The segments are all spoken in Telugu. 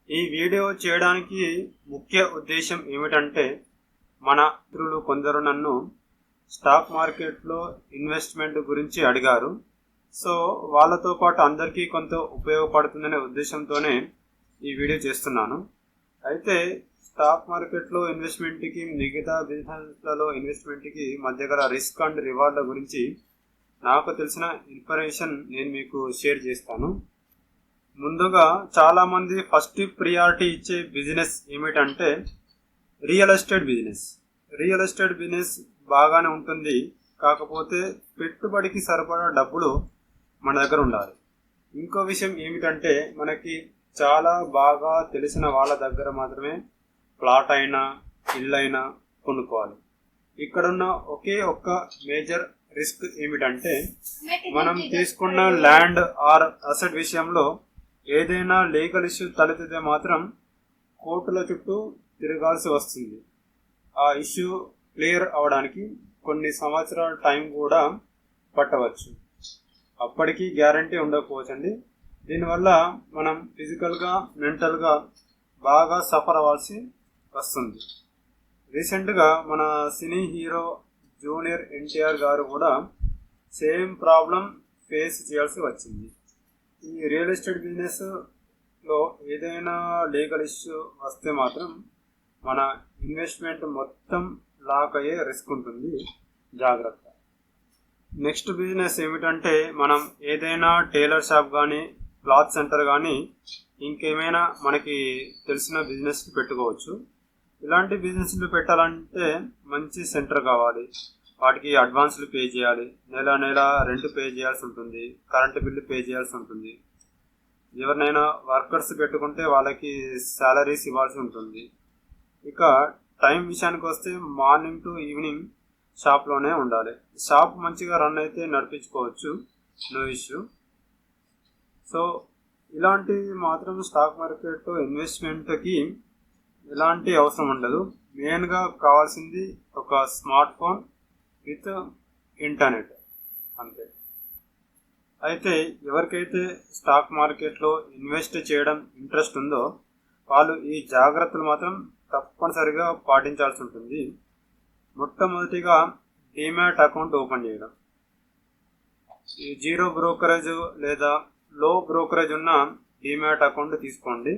ఈ వీడియో చేయడానికి ముఖ్య ఉద్దేశం ఏమిటంటే, మన మిత్రులు కొందరు నన్ను స్టాక్ మార్కెట్లో ఇన్వెస్ట్మెంట్ గురించి అడిగారు. సో వాళ్ళతో పాటు అందరికీ కొంత ఉపయోగపడుతుందనే ఉద్దేశంతోనే ఈ వీడియో చేస్తున్నాను. అయితే స్టాక్ మార్కెట్లో ఇన్వెస్ట్మెంట్కి, మిగతా బిజినెస్లలో ఇన్వెస్ట్మెంట్కి మధ్య గల రిస్క్ అండ్ రివార్డ్ల గురించి నాకు తెలిసిన ఇన్ఫర్మేషన్ నేను మీకు షేర్ చేస్తాను. ముందుగా చాలామంది ఫస్ట్ ప్రియారిటీ ఇచ్చే బిజినెస్ ఏమిటంటే real estate business. Real estate business బాగానే ఉంటుంది, కాకపోతే పెట్టుబడికి సరిపడా డబ్బులు మన దగ్గర ఉండాలి. ఇంకో విషయం ఏమిటంటే, మనకి చాలా బాగా తెలిసిన వాళ్ళ దగ్గర మాత్రమే ప్లాట్ అయినా ఇల్లు అయినా కొనుక్కోవాలి. ఇక్కడున్న ఒకే ఒక్క మేజర్ రిస్క్ ఏమిటంటే, మనం తీసుకున్న ల్యాండ్ ఆర్ అసెట్ విషయంలో ఏదైనా లీగల్ ఇష్యూ తలెత్తితే మాత్రం కోర్టుల చుట్టూ తిరగాల్సి వస్తుంది. ఆ ఇష్యూ క్లియర్ అవడానికి కొన్ని సంవత్సరాల టైం కూడా పట్టవచ్చు. అప్పటికీ గ్యారంటీ ఉండకపోవచ్చండి. దీనివల్ల మనం ఫిజికల్గా, మెంటల్గా బాగా సఫర్ అవ్వాల్సి వస్తుంది. రీసెంట్గా మన సినీ హీరో జూనియర్ ఎన్టీఆర్ గారు కూడా సేమ్ ప్రాబ్లం ఫేస్ చేయాల్సి వచ్చింది. ఈ రియల్ ఎస్టేట్ బిజినెస్లో ఏదైనా లీగల్ ఇష్యూ వస్తే మాత్రం మన ఇన్వెస్ట్మెంట్ మొత్తం లాక్ అయ్యే రిస్క్ ఉంటుంది. జాగ్రత్త. నెక్స్ట్ బిజినెస్ ఏమిటంటే, మనం ఏదైనా టైలర్ షాప్ కానీ, క్లాత్ సెంటర్ కానీ, ఇంకేమైనా మనకి తెలిసిన బిజినెస్ పెట్టుకోవచ్చు. ఇలాంటి బిజినెస్లు పెట్టాలంటే మంచి సెంటర్ కావాలి. వాటికి అడ్వాన్స్లు పే చేయాలి, నెల నెల రెంట్ పే చేయాల్సి ఉంటుంది, కరెంటు బిల్లు పే చేయాల్సి ఉంటుంది. ఎవరినైనా వర్కర్స్ పెట్టుకుంటే వాళ్ళకి శాలరీస్ ఇవ్వాల్సి ఉంటుంది. ఇక టైం విషయానికి వస్తే మార్నింగ్ టు ఈవినింగ్ షాప్లోనే ఉండాలి. షాప్ మంచిగా రన్ అయితే నడిపించుకోవచ్చు, నో ఇష్యూ. సో ఇలాంటివి మాత్రం స్టాక్ మార్కెట్ ఇన్వెస్ట్మెంట్కి ఎలాంటి అవసరం ఉండదు. మెయిన్గా కావాల్సింది ఒక స్మార్ట్ ఫోన్ విత్ ఇంటర్నెట్, అంతే. అయితే ఎవరికైతే స్టాక్ మార్కెట్లో ఇన్వెస్ట్ చేయడం ఇంట్రెస్ట్ ఉందో వాళ్ళు ఈ జాగ్రత్తలు మాత్రం తప్పనిసరిగా పాటించాల్సి ఉంటుంది. మొట్టమొదటిగా డీమ్యాట్ అకౌంట్ ఓపెన్ చేయడం. ఈ జీరో బ్రోకరేజ్ లేదా లో బ్రోకరేజ్ ఉన్న డీమ్యాట్ అకౌంట్ తీసుకోండి.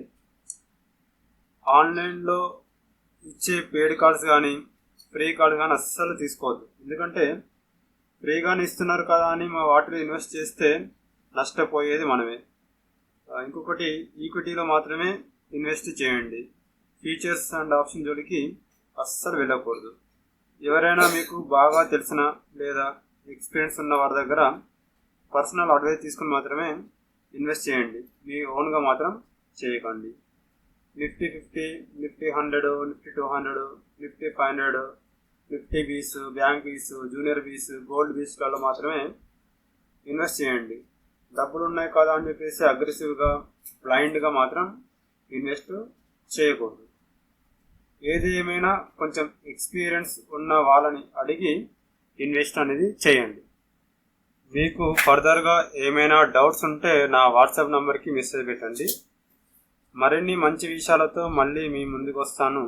ఆన్లైన్లో ఇచ్చే పెయిడ్ కార్డ్స్ కానీ, ఫ్రీ కార్డ్ కానీ అస్సలు తీసుకోవద్దు. ఎందుకంటే ఫ్రీగానే ఇస్తున్నారు కదా అని మా వాటిలో ఇన్వెస్ట్ చేస్తే నష్టపోయేది మనమే. ఇంకొకటి, ఈక్విటీలో మాత్రమే ఇన్వెస్ట్ చేయండి. ఫీచర్స్ అండ్ ఆప్షన్ జోలికి అస్సలు వెళ్ళకూడదు. ఎవరైనా మీకు బాగా తెలిసిన లేదా ఎక్స్పీరియన్స్ ఉన్న వారి దగ్గర పర్సనల్ అడ్వైస్ తీసుకుని మాత్రమే ఇన్వెస్ట్ చేయండి. మీ ఓన్గా మాత్రం చేయకండి. Nifty 50, Nifty 100, Nifty 200, Nifty 500, Nifty బీస్, బ్యాంక్ బీస్, జూనియర్ బీస్, గోల్డ్ బీస్లలో మాత్రమే ఇన్వెస్ట్ చేయండి. డబ్బులు ఉన్నాయి కదా అని చెప్పేసి అగ్రెసివ్గా, బ్లైండ్గా మాత్రం ఇన్వెస్ట్ చేయకూడదు. ఏది ఏమైనా కొంచెం ఎక్స్పీరియన్స్ ఉన్న వాళ్ళని అడిగి ఇన్వెస్ట్ అనేది చేయండి. మీకు ఫర్దర్గా ఏమైనా డౌట్స్ ఉంటే నా వాట్సాప్ నెంబర్కి మెసేజ్ పెట్టండి. మరిన్ని మంచి విషయాలతో మళ్ళీ మీ ముందుకు వస్తాను.